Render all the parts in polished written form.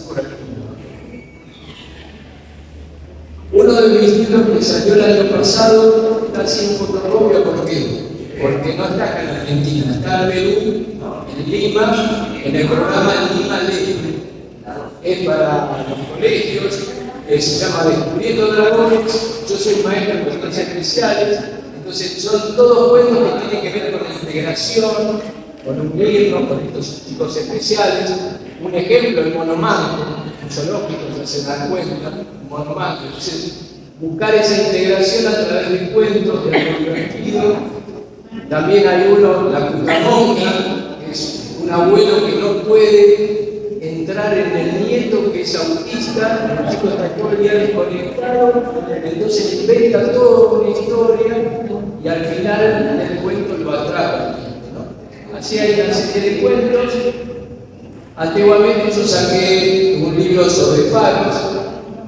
por aquí. Uno de mis libros que salió el año pasado está sin fotocopia, ¿por qué? Porque no está acá en Argentina, está en Perú, en Lima, en el programa Lima Lee. Es para los colegios, se llama Descubriendo Dragones. Yo soy maestro en potencias especiales, entonces son todos cuentos que tienen que ver con la integración, con un libro, con estos chicos especiales. Un ejemplo, el monomanto, un zoológico, ya se dan cuenta, un monomanto. Entonces, buscar esa integración a través de cuentos, de algo divertido. También hay uno, la Cucamonga, que es un abuelo que no puede entrar en el nieto que es autista, el chico está todo el día desconectado, entonces inventa toda una historia y al final del cuento lo atrapa. ¿No? Así hay una serie de cuentos. Antiguamente yo saqué un libro sobre faros,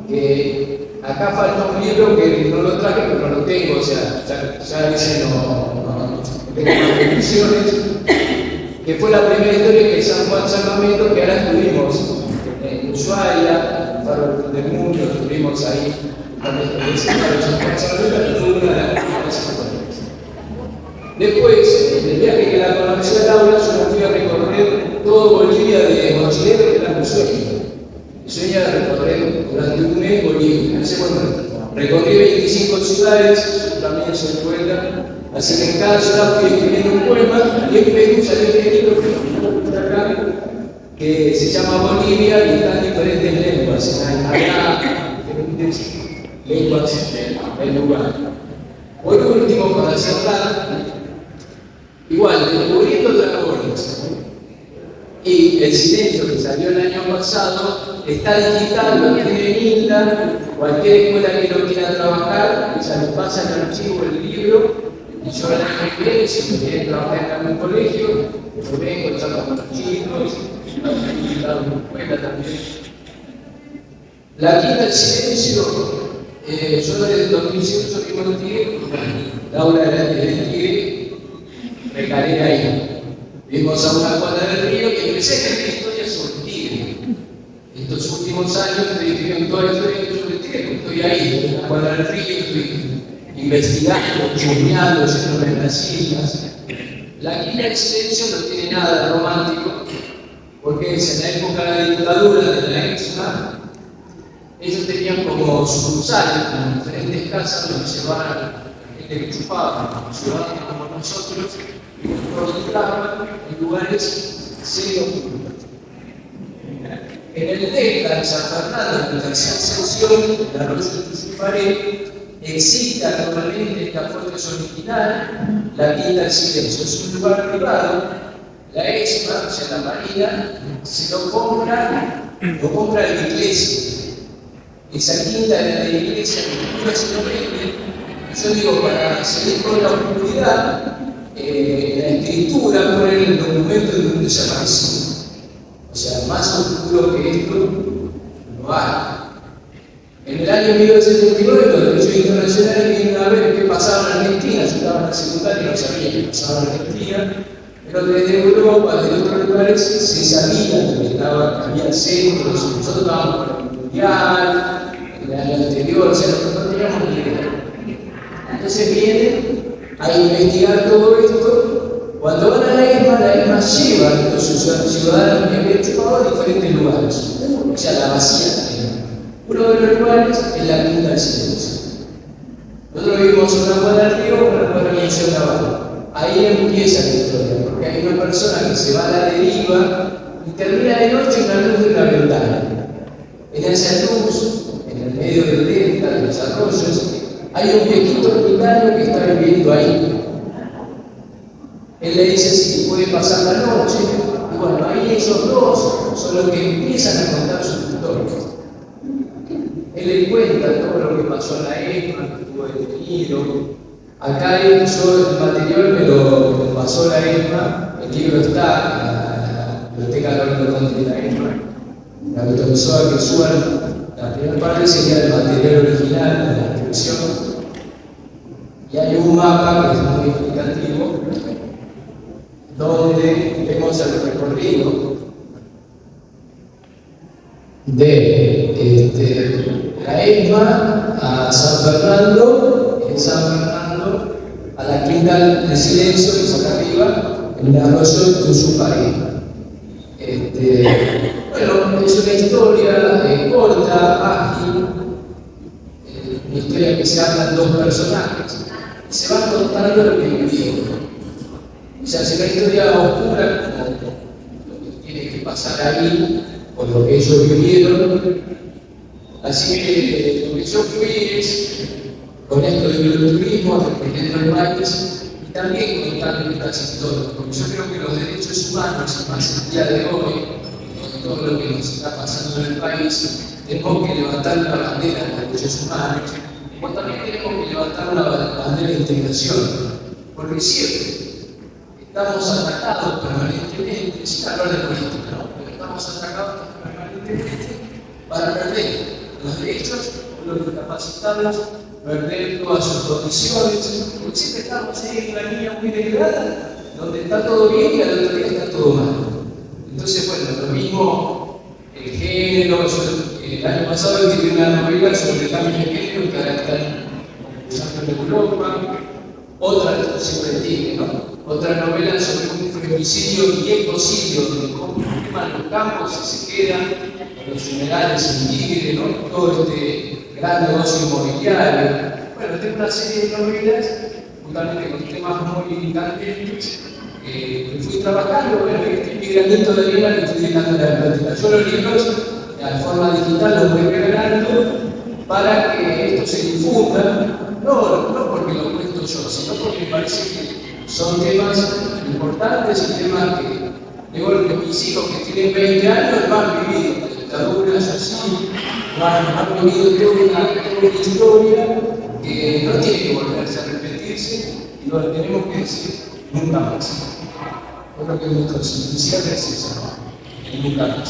que acá falta un libro que no lo traje, pero no lo tengo, o sea, ya ese no tengo más ediciones, que fue la primera historia que San Juan Sacramento, que ahora estuvimos en Ushuaia, Faro del Mundo, estuvimos ahí, también ese Faro de San Juan Sacramento, fue una de las primeras historias. Después, en el viaje que la conocí a Laura, yo me fui a recorrer todo Bolivia de mochilero, que era mi sueño. Mi sueño era recorrer durante un mes Bolivia. Recorrí 25 ciudades, también soy poeta, así que en cada ciudad fui escribiendo un poema, y en Perú salió este libro que acá, que se llama Bolivia y está en diferentes lenguas, habrá diferentes lenguas en el lugar. Por último, para cerrar, igual, Descubriendo Dragones y El Silencio, que salió el año pasado, está digital, lo tiene en Insta. Cualquier escuela que lo quiera trabajar, ya nos pasa el archivo del libro, y yo el año que viene, si quieren trabajar en algún colegio, yo vengo, charlo con los chicos, he invitado a una escuela también. La Quinta del Silencio, yo desde el 2018 que me tiré, Laura era del Tigre, recalé ahí. Vimos a una cuadra del río y empecé a escribir historias sobre tigre. Estos últimos años estoy escribiendo toda la historia sobre el tigre, estoy ahí, en la cuadra del río, estoy investigando, chusmeando, yéndome en las islas. La Quinta del Silencio no tiene nada de romántico, porque es en la época de la dictadura de la EXMA. Ellos tenían como sucursales en diferentes casas donde llevaban a gente que chupaba, ciudadanos como nosotros, y nos encontraban en lugares semi-ocultos. En el Delta de San Fernando, en la tercera sección del arroyo de Tucumán, existe actualmente, esta foto es original, la Quinta del Silencio. Es un lugar privado, la EXMA, o sea la Marina, se lo compra de la iglesia. Esa quinta era de la iglesia, que se lo vende. Yo digo, para seguir con la oscuridad, la escritura pone el documento de un desaparecido. O sea, más oscuro que esto no hay. En el año 1979, los derechos internacionales vinieron a ver qué pasaba en Argentina. Yo estaba en la secundaria y no sabía qué pasaba en Argentina, pero desde Europa, desde otros lugares, se sabía que había centros. Nosotros estábamos con el Mundial, el año anterior, o sea, nosotros no teníamos ni idea. Entonces vienen a investigar todo esto. Cuando van a la ESMA lleva a estos ciudadanos que habían chupado a diferentes lugares. O sea, la vacía. Uno de los cuales es la Quinta del Silencio. Nosotros vivimos en una cuadra del río, una cuadra del Museo Naval. Ahí empieza la historia, porque hay una persona que se va a la deriva y termina de noche en la luz de una ventana. En esa luz, en el medio del delta, de los arroyos, hay un viejito ermitaño que está viviendo ahí. Él le dice si puede pasar la noche, y bueno, ahí ellos dos son los que empiezan a contar sus historias. Él le cuenta todo lo que pasó en la ESMA, que estuvo detenido. Acá yo el material me lo pasó la ESMA, el libro está en la biblioteca de la ESMA. Me autorizó a que suban. La primera parte sería el material original de la descripción. Y hay un mapa que es muy explicativo, donde vemos el recorrido de la ESMA a San Fernando, en San Fernando a la Quinta del Silencio, que está acá arriba, en el arroyo de Tucumán. Bueno, es una historia corta, ágil, una historia que se hablan dos personajes, y se va contando lo que vivieron. O sea, es una historia oscura, como lo que tiene que pasar ahí, por lo que ellos vivieron. Así que lo que yo fui es, con esto del turismo, recorriendo el país, y también contando estas historias, porque yo creo que los derechos humanos, más el día de hoy, con todo lo que nos está pasando en el país, tenemos que levantar una bandera de derechos humanos, como también tenemos que levantar una bandera de integración, porque siempre estamos atacados permanentemente, sin hablar de política, ¿no? Pero estamos atacados permanentemente para perder los derechos, los discapacitados, perder todas sus condiciones, porque siempre estamos ahí en una línea muy delgada, donde está todo bien y al otro día está todo mal. Entonces, bueno, lo mismo el género. El año pasado escribí una novela sobre el cambio de género que ahora está en Europa. Otra, siempre dije, ¿no? Otra novela sobre un femicidio y ecocidio, donde cómo queman los campos y se quedan los funerales en Tigre, ¿no? Todo este gran negocio inmobiliario. Bueno, tengo una serie de novelas, justamente con temas muy candentes, que fui trabajando. Bueno, este migramiento de vida que fui dejando en la práctica. Yo los libros, de forma digital, los voy regalando para que esto se difunda, no porque lo cuento yo, sino porque me parece que son temas importantes y temas que, de golpe, mis hijos que tienen 20 años no han vivido dictaduras así, no han vivido toda una historia que no tiene que volverse a repetirse, y lo que tenemos que decir nunca más. Yo creo que nuestro cierre es eso, nunca más.